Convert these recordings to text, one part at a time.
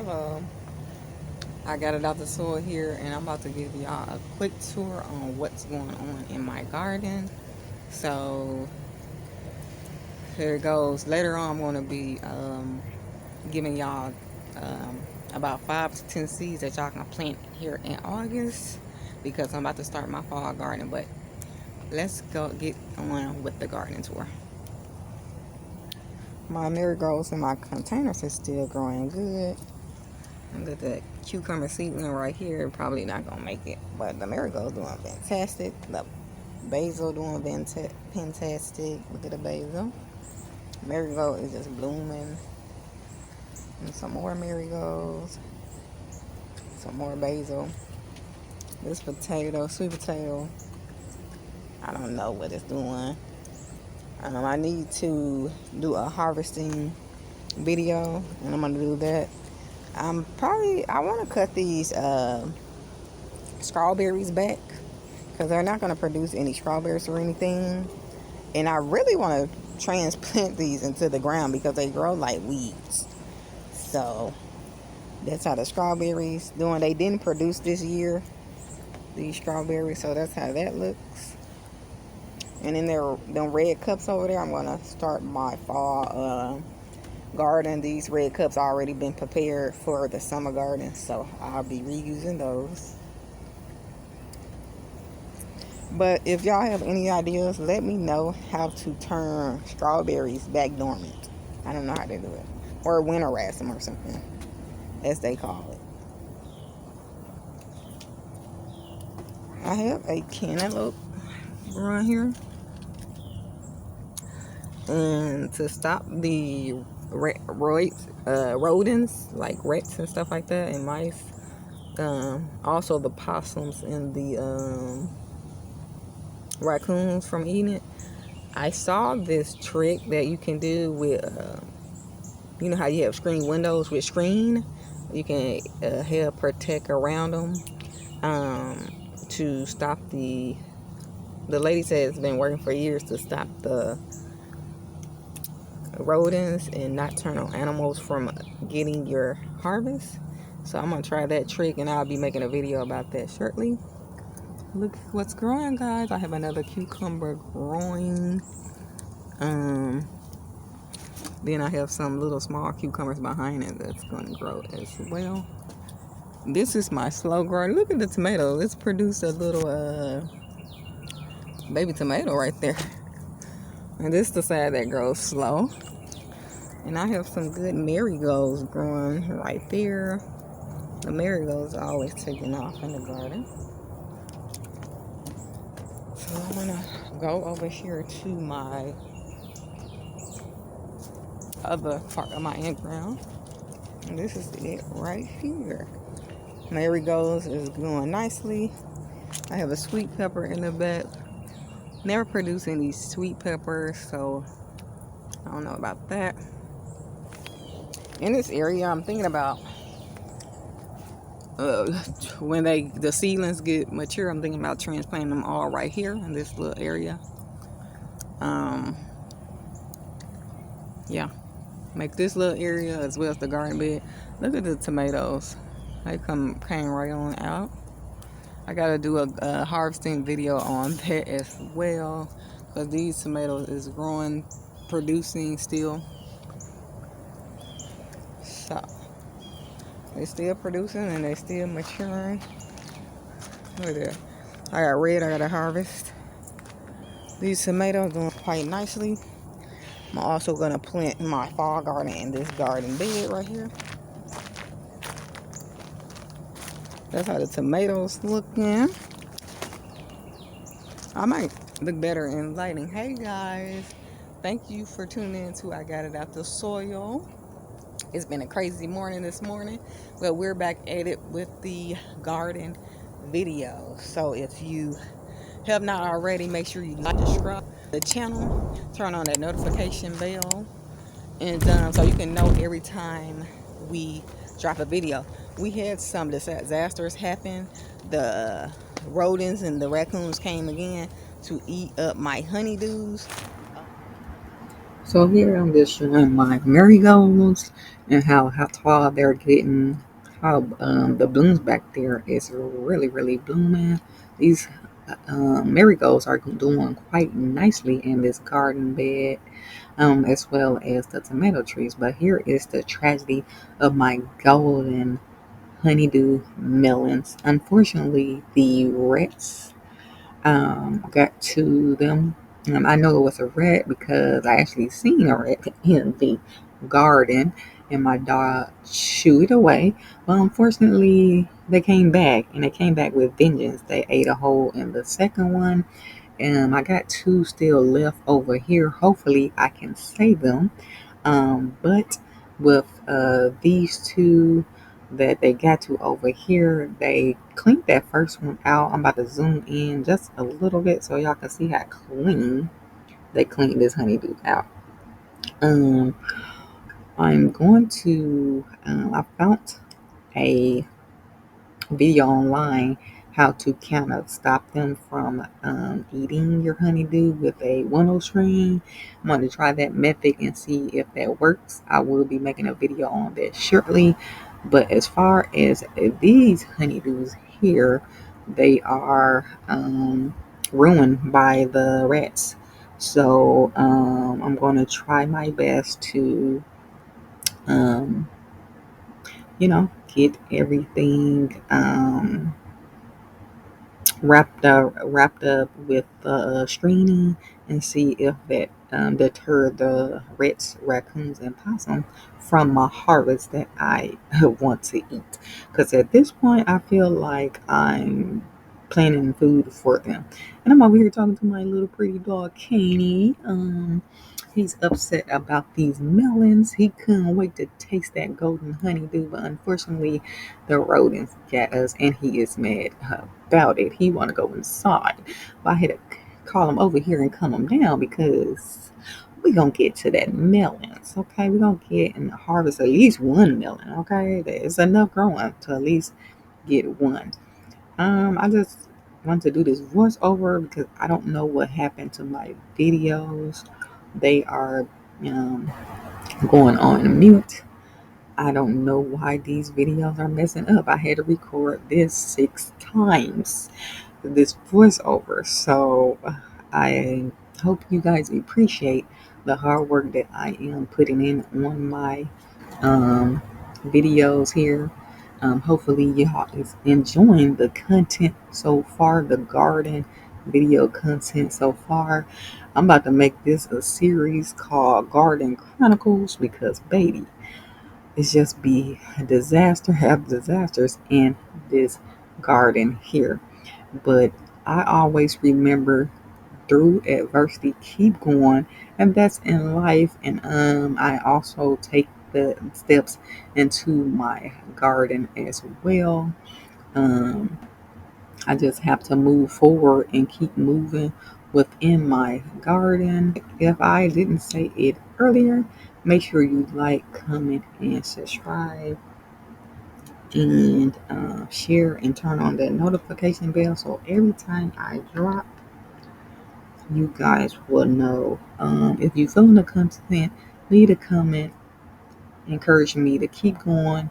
Hello. I got it out the soil here, and I'm about to give y'all a quick tour on what's going on in my garden. So here it goes. Later on, I'm going to be giving y'all about 5 to 10 seeds that y'all can plant here in August, because I'm about to start my fall garden. But let's go get on with the garden tour. My marigolds in my containers is still growing good. Look at the cucumber seedling right here. Probably not gonna make it, but the marigold doing fantastic. The basil doing fantastic. Look at the basil. Marigold is just blooming. And some more marigolds. Some more basil. This potato, sweet potato, I don't know what it's doing. I need to do a harvesting video, and I'm gonna do that. I want to cut these strawberries back, because they're not going to produce any strawberries or anything. And I really want to transplant these into the ground because they grow like weeds. So that's how the strawberries doing. They didn't produce this year, these strawberries, so that's how that looks. And then them red cups over there, I'm going to start my fall garden. These red cups already been prepared for the summer garden, so I'll be reusing those. But if y'all have any ideas, let me know how to turn strawberries back dormant. I don't know how to do it. Or winter rasp or something, as they call it. I have a cantaloupe growing here. And to stop the rodents, like rats and stuff like that, and mice, also the possums and the raccoons from eating it, I saw this trick that you can do with, you know how you have screen windows with screen? You can help protect around them to stop the lady said it's been working for years to stop the rodents and not turn on animals from getting your harvest. So I'm gonna try that trick, and I'll be making a video about that shortly. Look what's growing, guys. I have another cucumber growing. Then I have some little small cucumbers behind it that's gonna grow as well. This is my slow grower. Look at the tomato. Let's produce a little baby tomato right there. And this is the side that grows slow. And I have some good marigolds growing right there. The marigolds are always taking off in the garden. So I'm gonna go over here to my other part of my in-ground. And this is it right here. Marigolds is growing nicely. I have a sweet pepper in the back. Never produced any sweet peppers, so I don't know about that. In this area, I'm thinking about when the seedlings get mature, I'm thinking about transplanting them all right here in this little area. Yeah, make this little area as well as the garden bed. Look at the tomatoes; they came right on out. I gotta do a harvesting video on that as well, because these tomatoes is growing, producing still. So they still producing and they still maturing. Look at that. I got red, I gotta harvest. These tomatoes doing quite nicely. I'm also gonna plant my fall garden in this garden bed right here. That's how the tomatoes looking. I might look better in lighting. Hey guys, thank you for tuning in to I Got It Out the Soil. It's been a crazy morning this morning, but we're back at it with the garden video. So if you have not already, make sure you like, subscribe to the channel, turn on that notification bell, and so you can know every time we drop a video. We had some disasters happen. The rodents and the raccoons came again to eat up my honeydews. So here I'm just showing my marigolds and how tall they're getting. How the blooms back there is really blooming. These marigolds are doing quite nicely in this garden bed, as well as the tomato trees. But here is the tragedy of my golden honeydew melons. Unfortunately, the rats got to them. I know it was a rat because I actually seen a rat in the garden and my dog shooed it away. Well, unfortunately, they came back and they came back with vengeance. They ate a hole in the second one, and I got two still left over here. Hopefully, I can save them. But with these two that they got to over here, they cleaned that first one out. I'm about to zoom in just a little bit so y'all can see how clean they cleaned this honeydew out. Um, I'm going to, I found a video online how to kind of stop them from eating your honeydew with a window screen. I'm going to try that method and see if that works. I will be making a video on that shortly. But as far as these honeydews here, they are ruined by the rats. So I'm going to try my best to um, get everything wrapped up with stringing and see if that deter the rats, raccoons, and possum from my harvest that I want to eat. Because at this point, I feel like I'm planning food for them. And I'm over here talking to my little pretty dog, Caney. He's upset about these melons. He couldn't wait to taste that golden honeydew, but unfortunately, the rodents got us, and he is mad about it. He want to go inside, but I had to call him over here and calm him down because we gonna get to that melons, okay? We gonna get and harvest at least one melon, okay? There's enough growing to at least get one. I just want to do this voiceover because I don't know what happened to my videos. They are um, going on mute. I don't know why these videos are messing up. I had to record this 6 times, this voiceover. So I hope you guys appreciate the hard work that I am putting in on my um, videos here. Hopefully y'all is enjoying the content so far, the garden video content so far. I'm about to make this a series called Garden Chronicles because baby, it's just be a disaster, have disasters in this garden here. But I always remember through adversity, keep going, and that's in life. And I also take the steps into my garden as well. Um, I just have to move forward and keep moving within my garden. If I didn't say it earlier, make sure you like, comment, and subscribe, and share and turn on that notification bell so every time I drop, you guys will know. If you feeling the content, leave a comment, encourage me to keep going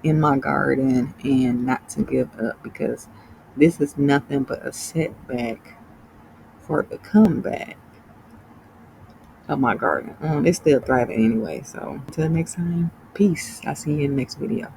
in my garden and not to give up because this is nothing but a setback for the comeback of my garden. It's still thriving anyway. So until next time, peace. I'll see you in the next video.